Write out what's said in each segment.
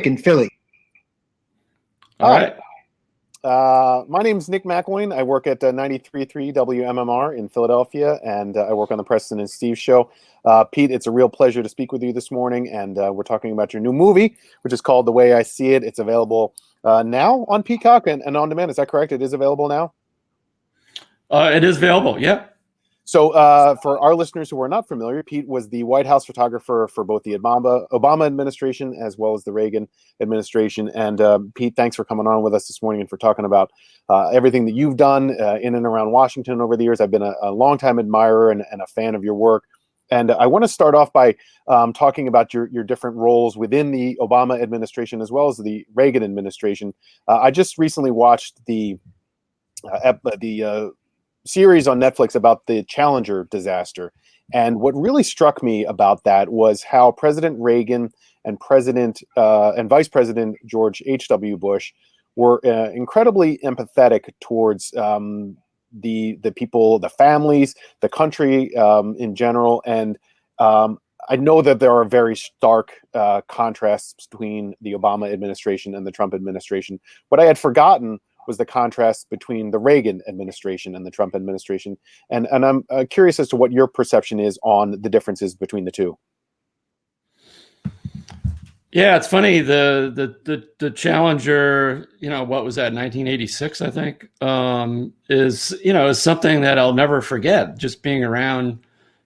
in Philly. All right. My name's Nick McElwain. I work at 93.3 WMMR in Philadelphia, and I work on the Preston and Steve show. Pete, it's a real pleasure to speak with you this morning, and we're talking about your new movie, which is called The Way I See It. It's available now on Peacock and on demand. Is that correct? It is available now? It is available, yeah. So for our listeners who are not familiar, Pete was the White House photographer for both the Obama administration as well as the Reagan administration. And Pete, thanks for coming on with us this morning and for talking about everything that you've done in and around Washington over the years. I've been a longtime admirer and a fan of your work. And I want to start off by talking about your different roles within the Obama administration as well as the Reagan administration. I just recently watched the series on Netflix about the Challenger disaster. And what really struck me about that was how President Reagan and Vice President George H.W. Bush were incredibly empathetic towards the people, the families, the country in general. And I know that there are very stark contrasts between the Obama administration and the Trump administration. What I had forgotten was the contrast between the Reagan administration and the Trump administration. And I'm curious as to what your perception is on the differences between the two. Yeah, it's funny. The Challenger, what was that, 1986, I think, is something that I'll never forget, just being around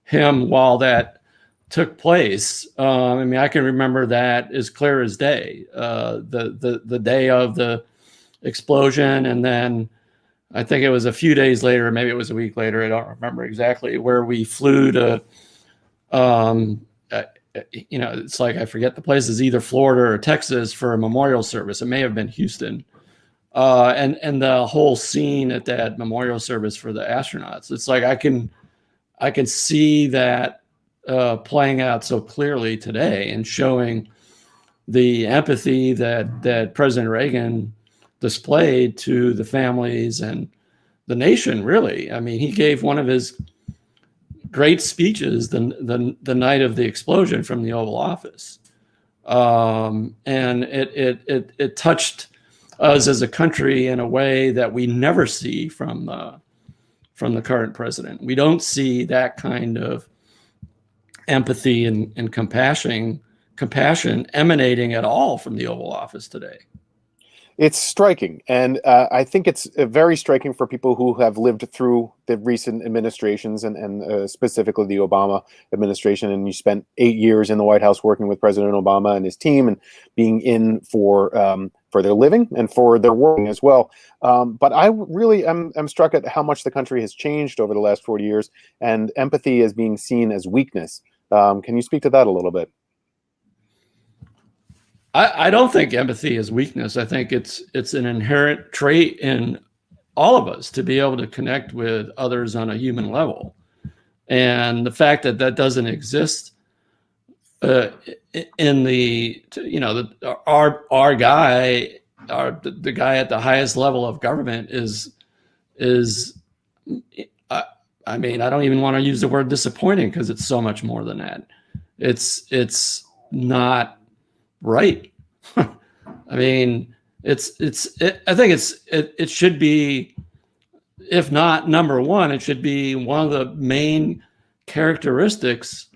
him while that took place. I can remember that as clear as day, the day of the explosion, and then I think it was a few days later, maybe it was a week later, I don't remember exactly, where we flew to it's like I forget the places, either Florida or Texas, for a memorial service. It may have been Houston, and the whole scene at that memorial service for the astronauts, it's like I can see that playing out so clearly today and showing the empathy that President Reagan displayed to the families and the nation, really. I mean, he gave one of his great speeches the night of the explosion from the Oval Office. And it touched us as a country in a way that we never see from the current president. We don't see that kind of empathy and compassion emanating at all from the Oval Office today. It's striking, and I think it's very striking for people who have lived through the recent administrations and specifically the Obama administration. And you spent 8 years in the White House working with President Obama and his team, and being in for their living and for their work as well. But I really am struck at how much the country has changed over the last 40 years, and empathy is being seen as weakness. Can you speak to that a little bit? I don't think empathy is weakness. I think it's an inherent trait in all of us to be able to connect with others on a human level. And the fact that that doesn't exist in the guy at the highest level of government is I don't even want to use the word disappointing, because it's so much more than that. It's not right. I think it should be, if not number one, it should be one of the main characteristics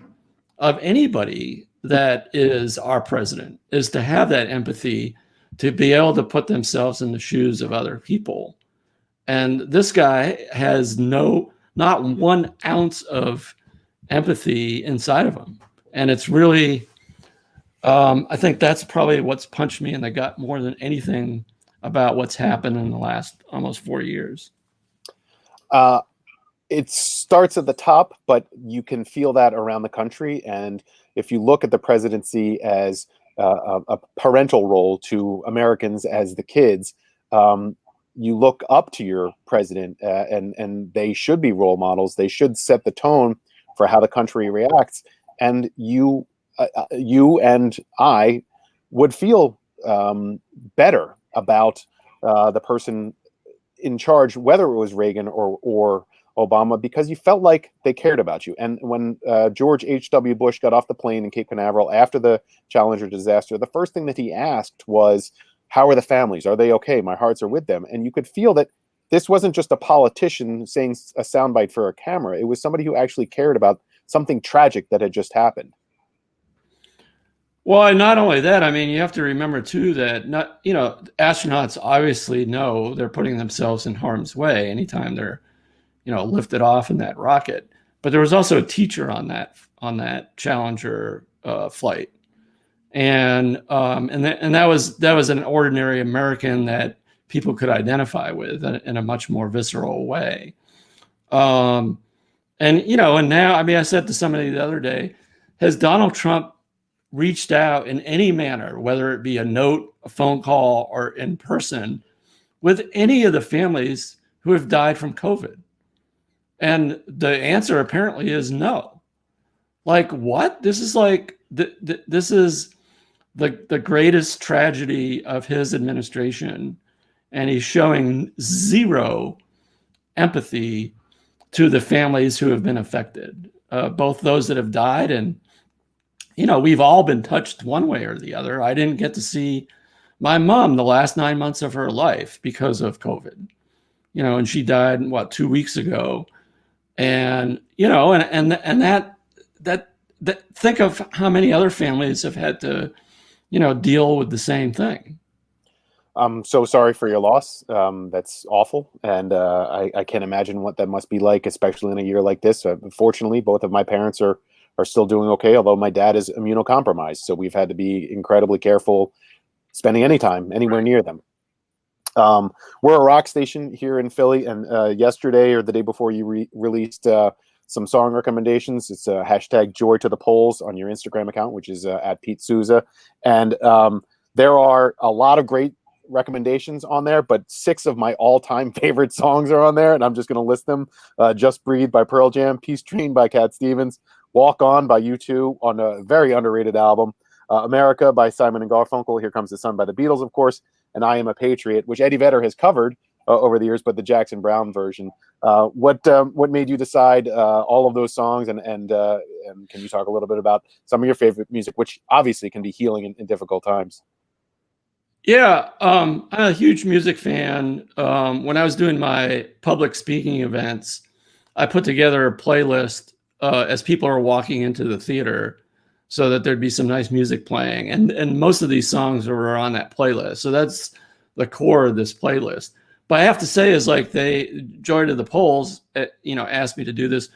of anybody that is our president, is to have that empathy, to be able to put themselves in the shoes of other people. And this guy has not 1 ounce of empathy inside of him. And it's really, I think that's probably what's punched me in the gut more than anything about what's happened in the last almost 4 years. It starts at the top, but you can feel that around the country. And if you look at the presidency as a parental role to Americans as the kids, you look up to your president, and they should be role models. They should set the tone for how the country reacts. And you and I would feel better about the person in charge, whether it was Reagan or Obama because you felt like they cared about you. And when George H.W. Bush got off the plane in Cape Canaveral after the Challenger disaster, the first thing that he asked was, how are the families? Are they okay? My hearts are with them. And you could feel that this wasn't just a politician saying a soundbite for a camera. It was somebody who actually cared about something tragic that had just happened. Well, and not only that, I mean, you have to remember too that astronauts obviously know they're putting themselves in harm's way anytime they're, lifted off in that rocket. But there was also a teacher on that Challenger flight, and that was an ordinary American that people could identify with in a much more visceral way. And now, I mean, I said to somebody the other day, has Donald Trump reached out in any manner, whether it be a note, a phone call, or in person, with any of the families who have died from COVID? And the answer apparently is no. Like, what? This is like this is the greatest tragedy of his administration, and he's showing zero empathy to the families who have been affected, both those that have died and, we've all been touched one way or the other. I didn't get to see my mom the last 9 months of her life because of COVID, and she died, 2 weeks ago. And, and that think of how many other families have had to, deal with the same thing. I'm so sorry for your loss. That's awful. And I can't imagine what that must be like, especially in a year like this. Fortunately, both of my parents are still doing okay, although my dad is immunocompromised. So we've had to be incredibly careful spending any time anywhere near them. We're a rock station here in Philly, and yesterday or the day before you released some song recommendations. It's hashtag Joy to the Polls on your Instagram account, which is at Pete Souza. And there are a lot of great recommendations on there, but 6 of my all-time favorite songs are on there, and I'm just going to list them. Just Breathe by Pearl Jam, Peace Train by Cat Stevens, Walk On by U2 on a very underrated album, America by Simon and Garfunkel, Here Comes the Sun by the Beatles, of course, and I Am a Patriot, which Eddie Vedder has covered over the years, but the Jackson Browne version. What made you decide all of those songs, and can you talk a little bit about some of your favorite music, which obviously can be healing in difficult times? Yeah, I'm a huge music fan. When I was doing my public speaking events, I put together a playlist as people are walking into the theater, so that there'd be some nice music playing. And most of these songs were on that playlist. So that's the core of this playlist. But I have to say is like Joy to the Polls, asked me to do this,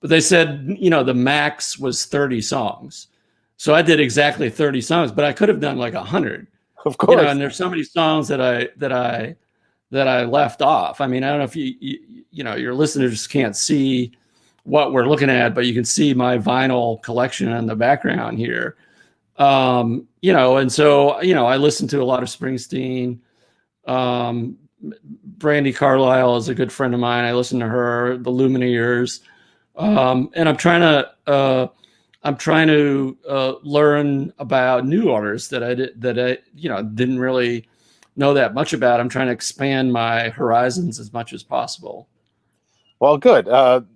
but they said, the max was 30 songs. So I did exactly 30 songs, but I could have done like 100. Of course. And there's so many songs that I left off. I mean, I don't know if your listeners can't see what we're looking at, but you can see my vinyl collection in the background here. And so, I listen to a lot of Springsteen. Brandi Carlile is a good friend of mine. I listen to her, the Lumineers. And I'm trying to learn about new artists that I didn't really know that much about. I'm trying to expand my horizons as much as possible. Well, good.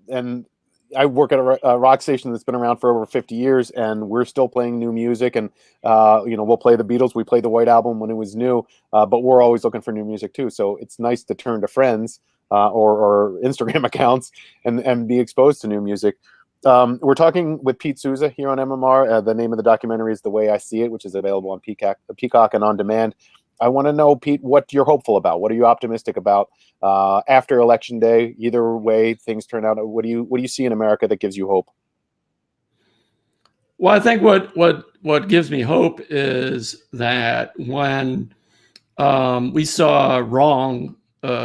And I work at a rock station that's been around for over 50 years, and we're still playing new music. And we'll play the Beatles. We played the White Album when it was new, but we're always looking for new music too. So it's nice to turn to friends or Instagram accounts and be exposed to new music. We're talking with Pete Souza here on MMR. The name of the documentary is The Way I See It, which is available on Peacock and on demand. I want to know, Pete, what you're hopeful about. What are you optimistic about after Election Day? Either way things turn out, what do you see in America that gives you hope? Well, I think what gives me hope is that when we saw wrong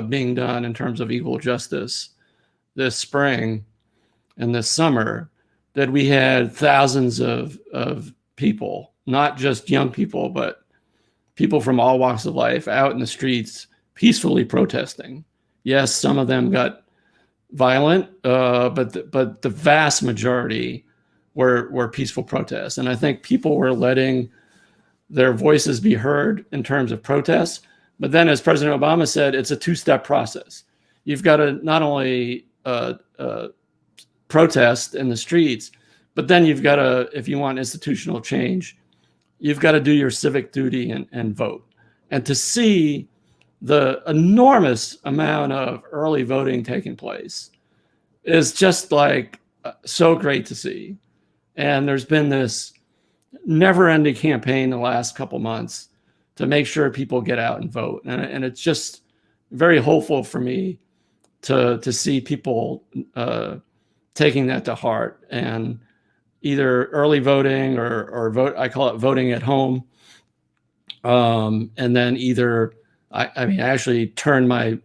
being done in terms of equal justice this spring and this summer, that we had thousands of people, not just young people, but people from all walks of life out in the streets peacefully protesting. Yes, some of them got violent, but the vast majority were peaceful protests. And I think people were letting their voices be heard in terms of protests. But then, as President Obama said, it's a 2-step process. You've got to not only protest in the streets. But then you've got to, if you want institutional change, you've got to do your civic duty and vote. And to see the enormous amount of early voting taking place is just like so great to see. And there's been this never-ending campaign the last couple months to make sure people get out and vote. And it's just very hopeful for me to see people taking that to heart and either early voting or vote. I call it voting at home. And then either, I actually turned my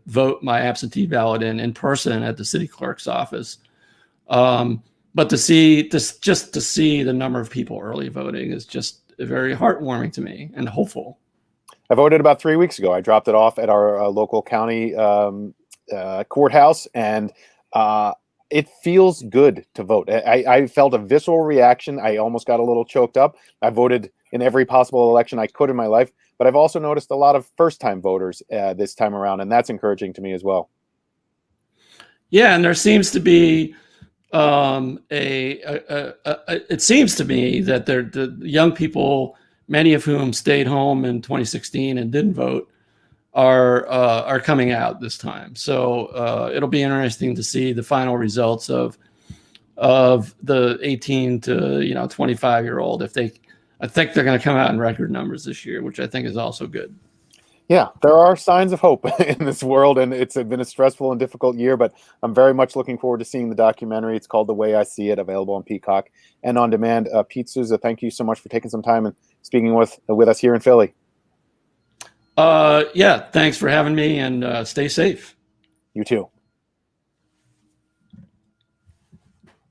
absentee ballot in person at the city clerk's office. But to see this, just to see the number of people early voting is just very heartwarming to me and hopeful. I voted about 3 weeks ago. I dropped it off at our local county courthouse, and it feels good to vote. I felt a visceral reaction. I almost got a little choked up. I voted in every possible election I could in my life, but I've also noticed a lot of first-time voters this time around, and that's encouraging to me as well. Yeah, and there seems to be it seems to me that the young people, many of whom stayed home in 2016 and didn't vote, are coming out this time. So it'll be interesting to see the final results of the 18 to 25-year-old. I think they're going to come out in record numbers this year, which I think is also good. Yeah, there are signs of hope in this world, and it's been a stressful and difficult year, but I'm very much looking forward to seeing the documentary. It's called The Way I See It, available on Peacock and on demand. Pete Souza, thank you so much for taking some time and speaking with us here in Philly. Yeah, thanks for having me, and stay safe. You too.